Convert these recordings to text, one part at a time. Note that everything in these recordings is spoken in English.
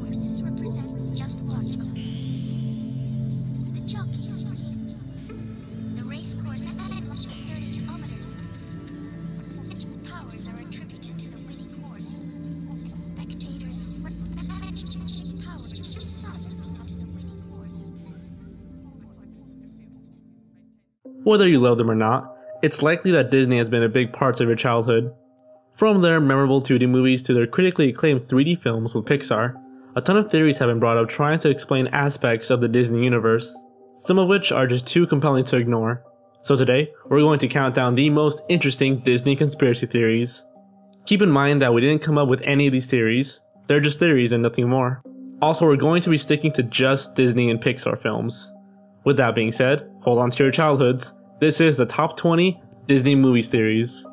Horses represent just watch. The jockeys, the race course and much is 30 kilometers. Such powers are attributed to the winning horse. Spectators, powers just silent to the winning horse. Whether you love them or not, it's likely that Disney has been a big part of your childhood. From their memorable 2D movies to their critically acclaimed 3D films with Pixar, a ton of theories have been brought up trying to explain aspects of the Disney universe, some of which are just too compelling to ignore. So today, we're going to count down the most interesting Disney conspiracy theories. Keep in mind that we didn't come up with any of these theories, they're just theories and nothing more. Also, we're going to be sticking to just Disney and Pixar films. With that being said, hold on to your childhoods. This is the top 20 Disney movies theories.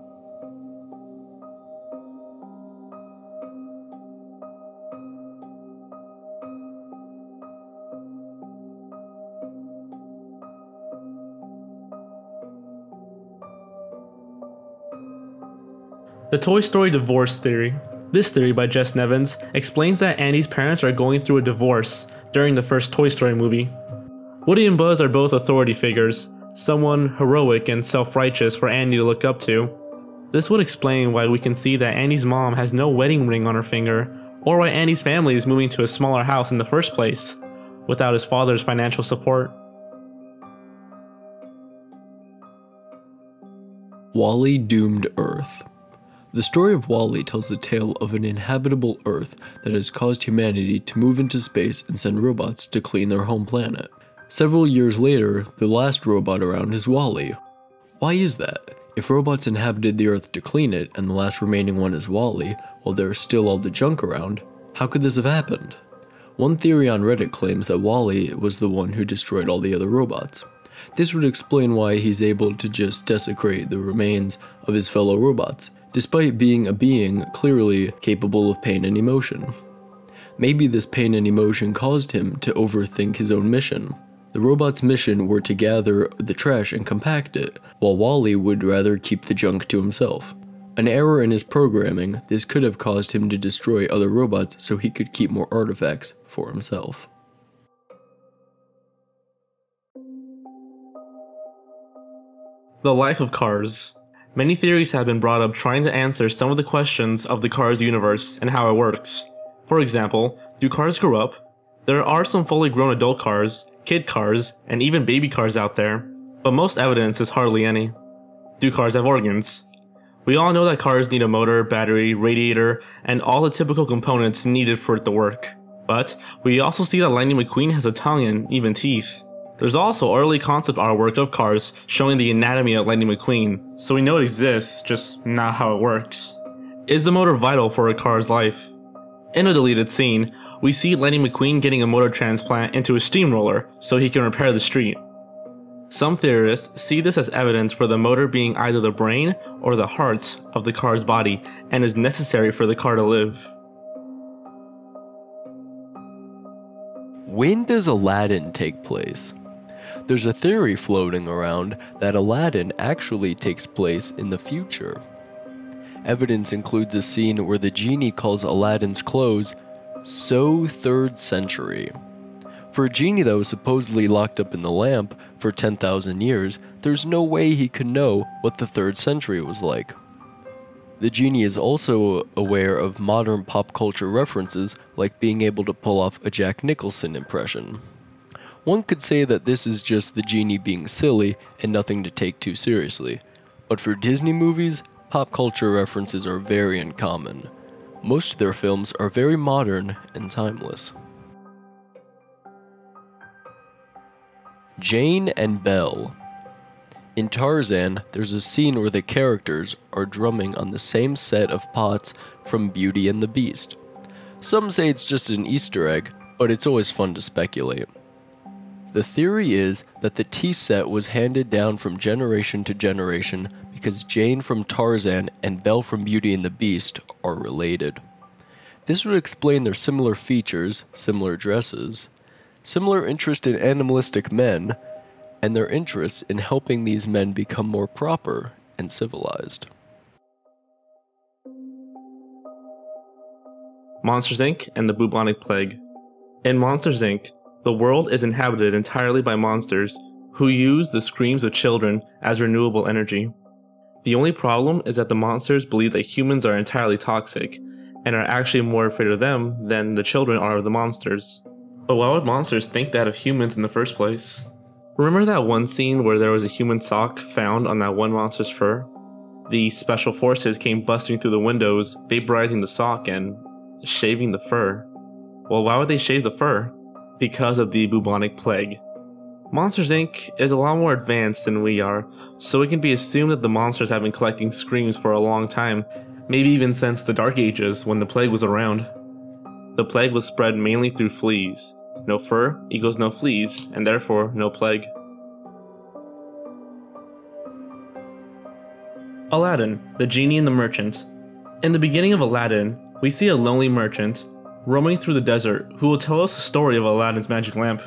The Toy Story divorce theory. This theory by Jess Nevins explains that Andy's parents are going through a divorce during the first Toy Story movie. Woody and Buzz are both authority figures, someone heroic and self-righteous for Andy to look up to. This would explain why we can see that Andy's mom has no wedding ring on her finger, or why Andy's family is moving to a smaller house in the first place, without his father's financial support. WALL-E doomed Earth. The story of WALL-E tells the tale of an inhabitable Earth that has caused humanity to move into space and send robots to clean their home planet. Several years later, the last robot around is WALL-E. Why is that? If robots inhabited the Earth to clean it, and the last remaining one is WALL-E, while there is still all the junk around, how could this have happened? One theory on Reddit claims that WALL-E was the one who destroyed all the other robots. This would explain why he's able to just desecrate the remains of his fellow robots, despite being a being clearly capable of pain and emotion. Maybe this pain and emotion caused him to overthink his own mission. The robots' mission were to gather the trash and compact it, while WALL-E would rather keep the junk to himself. An error in his programming, this could have caused him to destroy other robots so he could keep more artifacts for himself. The life of Cars. Many theories have been brought up trying to answer some of the questions of the Cars universe and how it works. For example, do cars grow up? There are some fully grown adult cars, kid cars, and even baby cars out there, but most evidence is hardly any. Do cars have organs? We all know that cars need a motor, battery, radiator, and all the typical components needed for it to work. But we also see that Lightning McQueen has a tongue and even teeth. There's also early concept artwork of cars showing the anatomy of Lightning McQueen, so we know it exists, just not how it works. Is the motor vital for a car's life? In a deleted scene, we see Lightning McQueen getting a motor transplant into a steamroller so he can repair the street. Some theorists see this as evidence for the motor being either the brain or the heart of the car's body and is necessary for the car to live. When does Aladdin take place? There's a theory floating around that Aladdin actually takes place in the future. Evidence includes a scene where the genie calls Aladdin's clothes so 3rd century. For a genie that was supposedly locked up in the lamp for 10,000 years, there's no way he could know what the 3rd century was like. The genie is also aware of modern pop culture references, like being able to pull off a Jack Nicholson impression. One could say that this is just the genie being silly and nothing to take too seriously. But for Disney movies, pop culture references are very uncommon. Most of their films are very modern and timeless. Jane and Belle. In Tarzan, there's a scene where the characters are drumming on the same set of pots from Beauty and the Beast. Some say it's just an Easter egg, but it's always fun to speculate. The theory is that the tea set was handed down from generation to generation because Jane from Tarzan and Belle from Beauty and the Beast are related. This would explain their similar features, similar dresses, similar interest in animalistic men, and their interest in helping these men become more proper and civilized. Monsters Inc. and the Bubonic Plague. In Monsters Inc., the world is inhabited entirely by monsters who use the screams of children as renewable energy. The only problem is that the monsters believe that humans are entirely toxic, and are actually more afraid of them than the children are of the monsters. But why would monsters think that of humans in the first place? Remember that one scene where there was a human sock found on that one monster's fur? The special forces came busting through the windows, vaporizing the sock and shaving the fur. Well, why would they shave the fur? Because of the bubonic plague. Monsters Inc. is a lot more advanced than we are, so it can be assumed that the monsters have been collecting screams for a long time, maybe even since the Dark Ages when the plague was around. The plague was spread mainly through fleas. No fur equals no fleas, and therefore no plague. Aladdin, the Genie and the Merchant. In the beginning of Aladdin, we see a lonely merchant roaming through the desert who will tell us the story of Aladdin's magic lamp.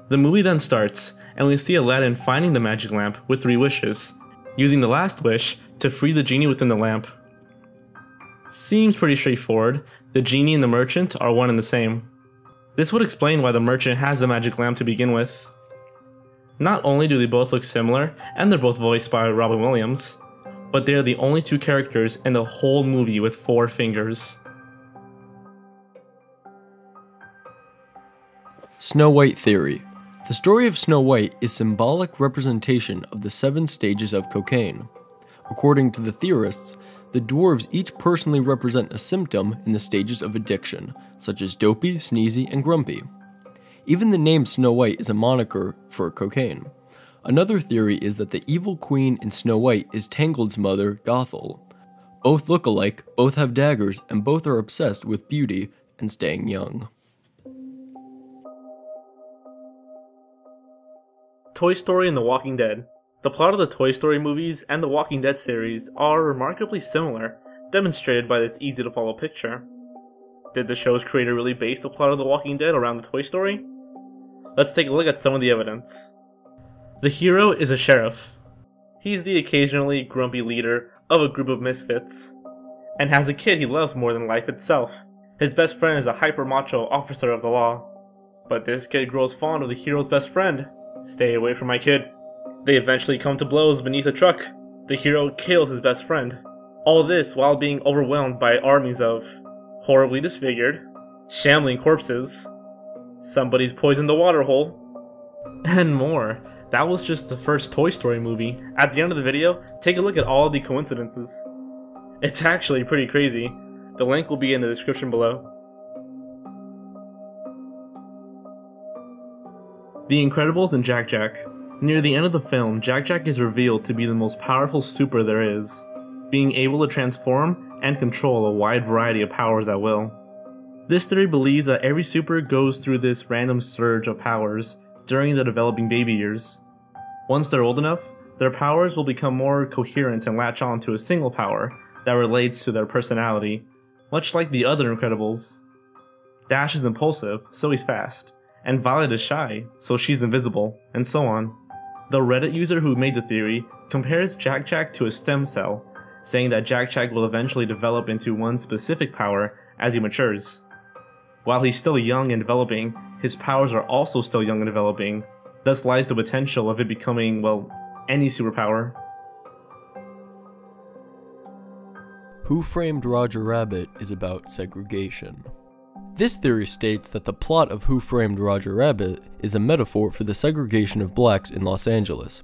The movie then starts, and we see Aladdin finding the magic lamp with 3 wishes, using the last wish to free the genie within the lamp. Seems pretty straightforward. The genie and the merchant are one and the same. This would explain why the merchant has the magic lamp to begin with. Not only do they both look similar, and they're both voiced by Robin Williams, but they are the only 2 characters in the whole movie with 4 fingers. Snow White theory. The story of Snow White is symbolic representation of the 7 stages of cocaine. According to the theorists, the dwarves each personally represent a symptom in the stages of addiction, such as dopey, sneezy, and grumpy. Even the name Snow White is a moniker for cocaine. Another theory is that the evil queen in Snow White is Tangled's mother, Gothel. Both look alike, both have daggers, and both are obsessed with beauty and staying young. Toy Story and The Walking Dead. The plot of the Toy Story movies and the Walking Dead series are remarkably similar, demonstrated by this easy-to-follow picture. Did the show's creator really base the plot of The Walking Dead around the Toy Story? Let's take a look at some of the evidence. The hero is a sheriff. He's the occasionally grumpy leader of a group of misfits, and has a kid he loves more than life itself. His best friend is a hyper-macho officer of the law. But this kid grows fond of the hero's best friend. Stay away from my kid. They eventually come to blows beneath a truck. The hero kills his best friend. All this while being overwhelmed by armies of horribly disfigured, shambling corpses, somebody's poisoned the water hole, and more. That was just the first Toy Story movie. At the end of the video, take a look at all the coincidences. It's actually pretty crazy. The link will be in the description below. The Incredibles and Jack Jack. Near the end of the film, Jack Jack is revealed to be the most powerful super there is, being able to transform and control a wide variety of powers at will. This theory believes that every super goes through this random surge of powers during the developing baby years. Once they're old enough, their powers will become more coherent and latch on to a single power that relates to their personality, much like the other Incredibles. Dash is impulsive, so he's fast, and Violet is shy, so she's invisible, and so on. The Reddit user who made the theory compares Jack Jack to a stem cell, saying that Jack Jack will eventually develop into one specific power as he matures. While he's still young and developing, his powers are also still young and developing. Thus lies the potential of it becoming, well, any superpower. Who Framed Roger Rabbit is about segregation. This theory states that the plot of Who Framed Roger Rabbit is a metaphor for the segregation of blacks in Los Angeles.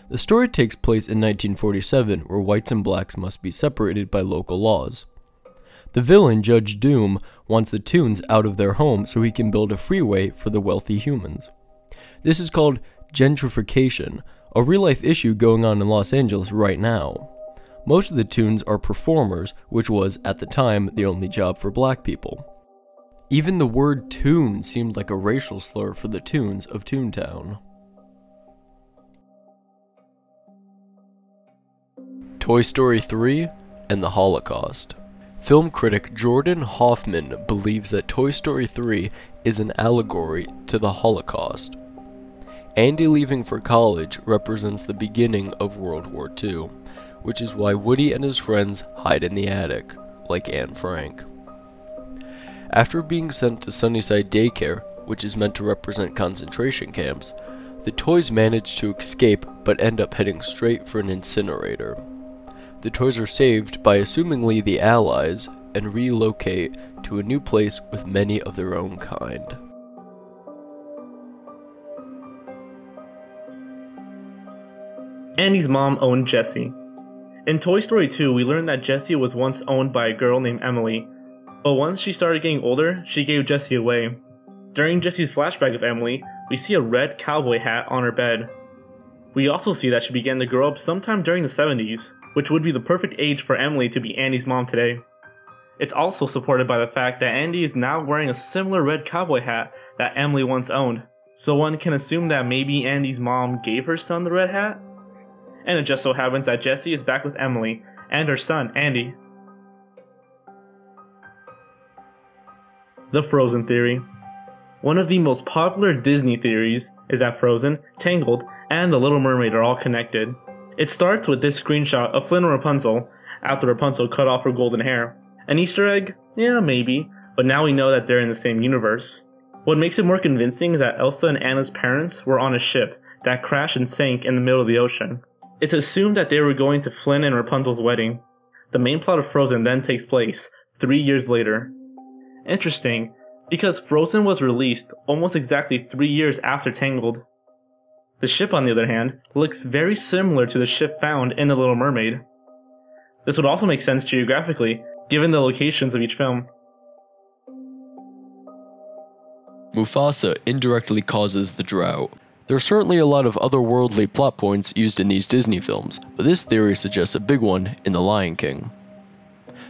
The story takes place in 1947, where whites and blacks must be separated by local laws. The villain, Judge Doom, wants the Toons out of their home so he can build a freeway for the wealthy humans. This is called gentrification, a real-life issue going on in Los Angeles right now. Most of the Toons are performers, which was, at the time, the only job for black people. Even the word Toon seemed like a racial slur for the Toons of Toontown. Toy Story 3 and the Holocaust. Film critic Jordan Hoffman believes that Toy Story 3 is an allegory to the Holocaust. Andy leaving for college represents the beginning of World War II, which is why Woody and his friends hide in the attic, like Anne Frank. After being sent to Sunnyside Daycare, which is meant to represent concentration camps, the toys manage to escape but end up heading straight for an incinerator. The toys are saved by assumingly the Allies and relocate to a new place with many of their own kind. Andy's mom owned Jessie. In Toy Story 2, we learned that Jessie was once owned by a girl named Emily, but once she started getting older, she gave Jessie away. During Jessie's flashback of Emily, we see a red cowboy hat on her bed. We also see that she began to grow up sometime during the 70s, which would be the perfect age for Emily to be Andy's mom today. It's also supported by the fact that Andy is now wearing a similar red cowboy hat that Emily once owned, so one can assume that maybe Andy's mom gave her son the red hat? And it just so happens that Jessie is back with Emily and her son, Andy. The Frozen Theory. One of the most popular Disney theories is that Frozen, Tangled, and The Little Mermaid are all connected. It starts with this screenshot of Flynn and Rapunzel after Rapunzel cut off her golden hair. An Easter egg? Yeah, maybe, but now we know that they're in the same universe. What makes it more convincing is that Elsa and Anna's parents were on a ship that crashed and sank in the middle of the ocean. It's assumed that they were going to Flynn and Rapunzel's wedding. The main plot of Frozen then takes place 3 years later. Interesting, because Frozen was released almost exactly 3 years after Tangled. The ship, on the other hand, looks very similar to the ship found in The Little Mermaid. This would also make sense geographically, given the locations of each film. Mufasa indirectly causes the drought. There are certainly a lot of otherworldly plot points used in these Disney films, but this theory suggests a big one in The Lion King.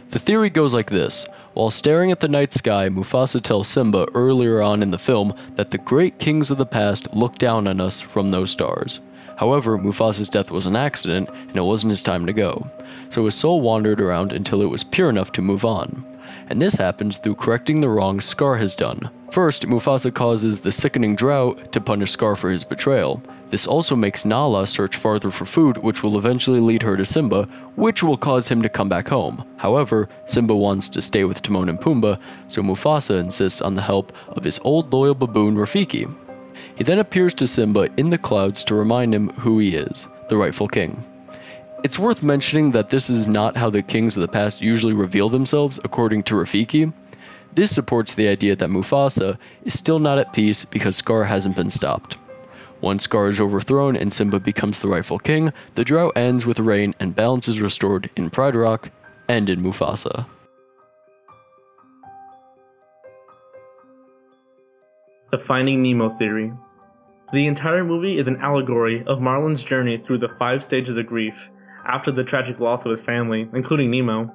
The theory goes like this. While staring at the night sky, Mufasa tells Simba earlier on in the film that the great kings of the past look down on us from those stars. However, Mufasa's death was an accident, and it wasn't his time to go, so his soul wandered around until it was pure enough to move on. And this happens through correcting the wrongs Scar has done. First, Mufasa causes the sickening drought to punish Scar for his betrayal. This also makes Nala search farther for food, which will eventually lead her to Simba, which will cause him to come back home. However, Simba wants to stay with Timon and Pumbaa, so Mufasa insists on the help of his old loyal baboon Rafiki. He then appears to Simba in the clouds to remind him who he is, the rightful king. It's worth mentioning that this is not how the kings of the past usually reveal themselves, according to Rafiki. This supports the idea that Mufasa is still not at peace because Scar hasn't been stopped. Once Scar is overthrown and Simba becomes the rightful king, the drought ends with rain and balance is restored in Pride Rock and in Mufasa. The Finding Nemo Theory. The entire movie is an allegory of Marlin's journey through the 5 stages of grief after the tragic loss of his family, including Nemo.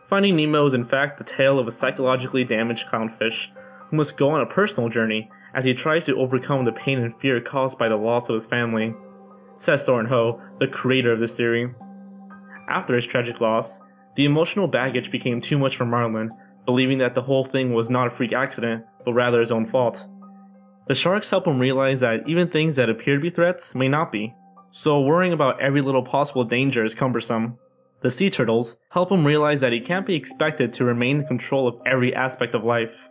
Finding Nemo is in fact the tale of a psychologically damaged clownfish who must go on a personal journey as he tries to overcome the pain and fear caused by the loss of his family, says Soren Ho, the creator of this theory. After his tragic loss, the emotional baggage became too much for Marlin, believing that the whole thing was not a freak accident, but rather his own fault. The sharks help him realize that even things that appear to be threats may not be, so worrying about every little possible danger is cumbersome. The sea turtles help him realize that he can't be expected to remain in control of every aspect of life.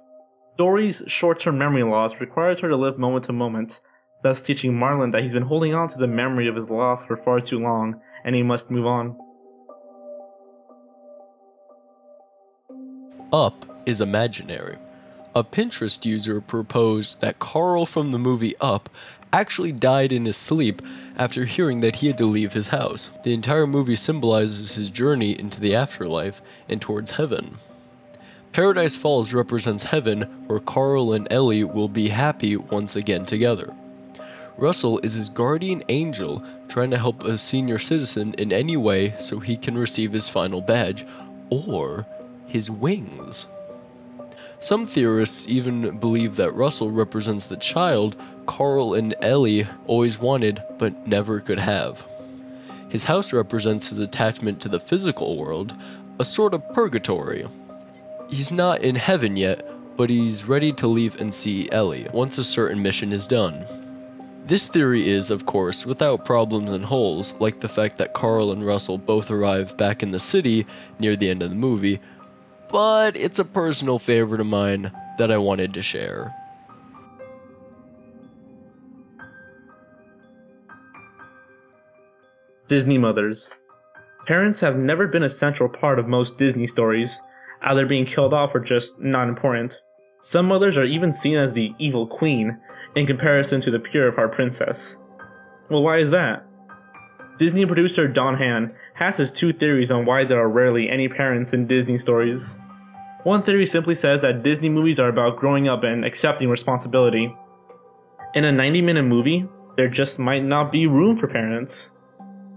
Dory's short-term memory loss requires her to live moment to moment, thus teaching Marlin that he's been holding on to the memory of his loss for far too long, and he must move on. Up is imaginary. A Pinterest user proposed that Carl from the movie Up actually died in his sleep after hearing that he had to leave his house. The entire movie symbolizes his journey into the afterlife and towards heaven. Paradise Falls represents heaven, where Carl and Ellie will be happy once again together. Russell is his guardian angel, trying to help a senior citizen in any way so he can receive his final badge, or his wings. Some theorists even believe that Russell represents the child Carl and Ellie always wanted but never could have. His house represents his attachment to the physical world, a sort of purgatory. He's not in heaven yet, but he's ready to leave and see Ellie once a certain mission is done. This theory is, of course, without problems and holes, like the fact that Carl and Russell both arrive back in the city near the end of the movie, but it's a personal favorite of mine that I wanted to share. Disney mothers. Parents have never been a central part of most Disney stories, either being killed off or just not important. Some mothers are even seen as the evil queen, in comparison to the pure of heart princess. Well, why is that? Disney producer Don Hahn has his two theories on why there are rarely any parents in Disney stories. One theory simply says that Disney movies are about growing up and accepting responsibility. In a 90-minute movie, there just might not be room for parents.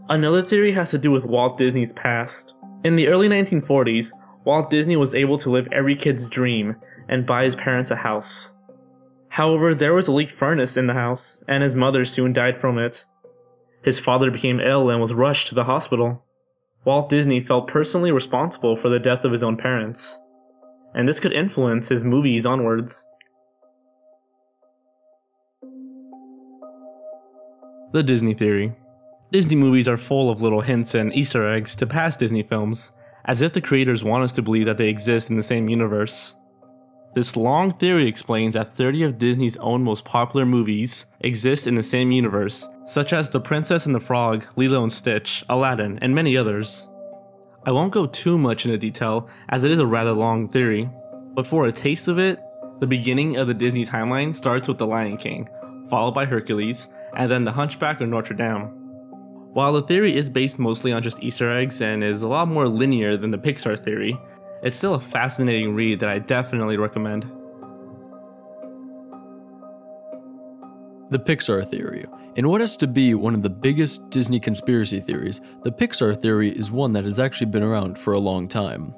Another theory has to do with Walt Disney's past. In the early 1940s, Walt Disney was able to live every kid's dream and buy his parents a house. However, there was a leaked furnace in the house, and his mother soon died from it. His father became ill and was rushed to the hospital. Walt Disney felt personally responsible for the death of his own parents, and this could influence his movies onwards. The Disney theory. Disney movies are full of little hints and Easter eggs to past Disney films, as if the creators want us to believe that they exist in the same universe. This long theory explains that 30 of Disney's own most popular movies exist in the same universe, such as The Princess and the Frog, Lilo and Stitch, Aladdin, and many others. I won't go too much into detail, as it is a rather long theory, but for a taste of it, the beginning of the Disney timeline starts with The Lion King, followed by Hercules, and then The Hunchback of Notre Dame. While the theory is based mostly on just Easter eggs and is a lot more linear than the Pixar theory, it's still a fascinating read that I definitely recommend. The Pixar theory. In what has to be one of the biggest Disney conspiracy theories, the Pixar theory is one that has actually been around for a long time.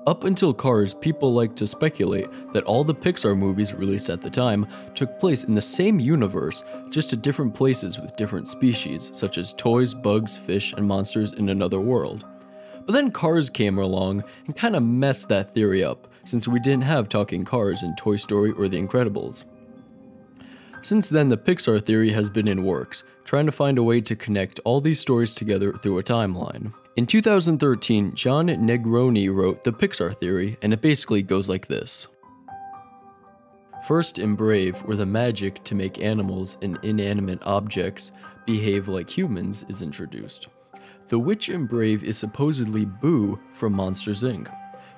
Up until Cars, people like to speculate that all the Pixar movies released at the time took place in the same universe, just at different places with different species, such as toys, bugs, fish, and monsters in another world. But then Cars came along and kinda messed that theory up, since we didn't have talking cars in Toy Story or The Incredibles. Since then, the Pixar theory has been in works, trying to find a way to connect all these stories together through a timeline. In 2013, John Negroni wrote The Pixar Theory, and it basically goes like this. First in Brave, where the magic to make animals and inanimate objects behave like humans is introduced. The witch in Brave is supposedly Boo from Monsters, Inc.,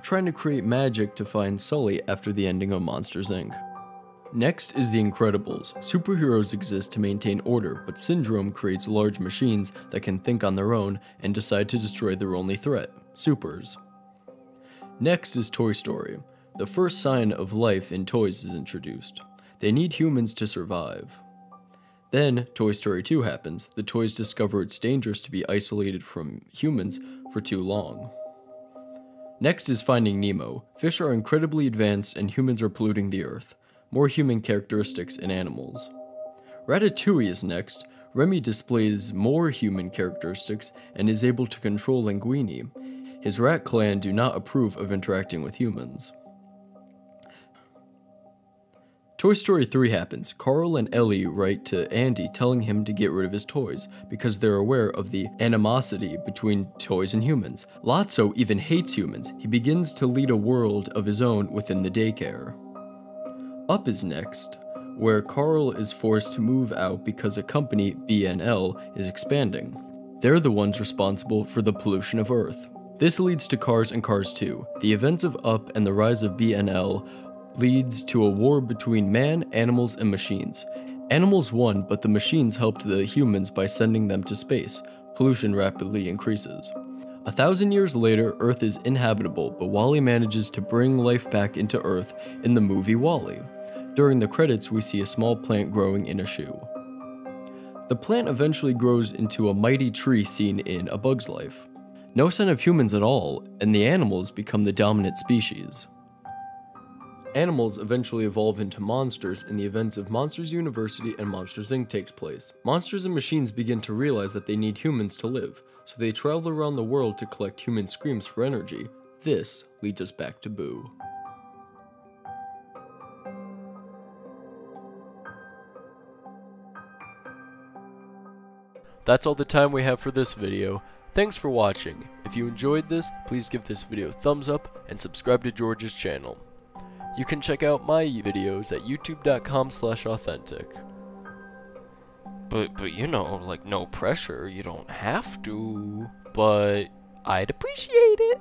trying to create magic to find Sully after the ending of Monsters, Inc. Next is The Incredibles. Superheroes exist to maintain order, but Syndrome creates large machines that can think on their own and decide to destroy their only threat, supers. Next is Toy Story. The first sign of life in toys is introduced. They need humans to survive. Then, Toy Story 2 happens. The toys discover it's dangerous to be isolated from humans for too long. Next is Finding Nemo. Fish are incredibly advanced and humans are polluting the earth. More human characteristics in animals. Ratatouille is next. Remy displays more human characteristics and is able to control Linguini. His rat clan do not approve of interacting with humans. Toy Story 3 happens. Carl and Ellie write to Andy telling him to get rid of his toys because they're aware of the animosity between toys and humans. Lotso even hates humans. He begins to lead a world of his own within the daycare. Up is next, where Carl is forced to move out because a company, B&L, is expanding. They're the ones responsible for the pollution of Earth. This leads to Cars and Cars 2. The events of Up and the rise of B&L leads to a war between man, animals, and machines. Animals won, but the machines helped the humans by sending them to space. Pollution rapidly increases. 1,000 years later, Earth is inhabitable, but WALL-E manages to bring life back into Earth in the movie WALL-E. During the credits, we see a small plant growing in a shoe. The plant eventually grows into a mighty tree seen in A Bug's Life. No sign of humans at all, and the animals become the dominant species. Animals eventually evolve into monsters in the events of Monsters University and Monsters, Inc. takes place. Monsters and machines begin to realize that they need humans to live, so they travel around the world to collect human screams for energy. This leads us back to Boo. That's all the time we have for this video. Thanks for watching. If you enjoyed this, please give this video a thumbs up and subscribe to George's channel. You can check out my videos at youtube.com/authentic. But you know, like, no pressure, you don't have to, but I'd appreciate it.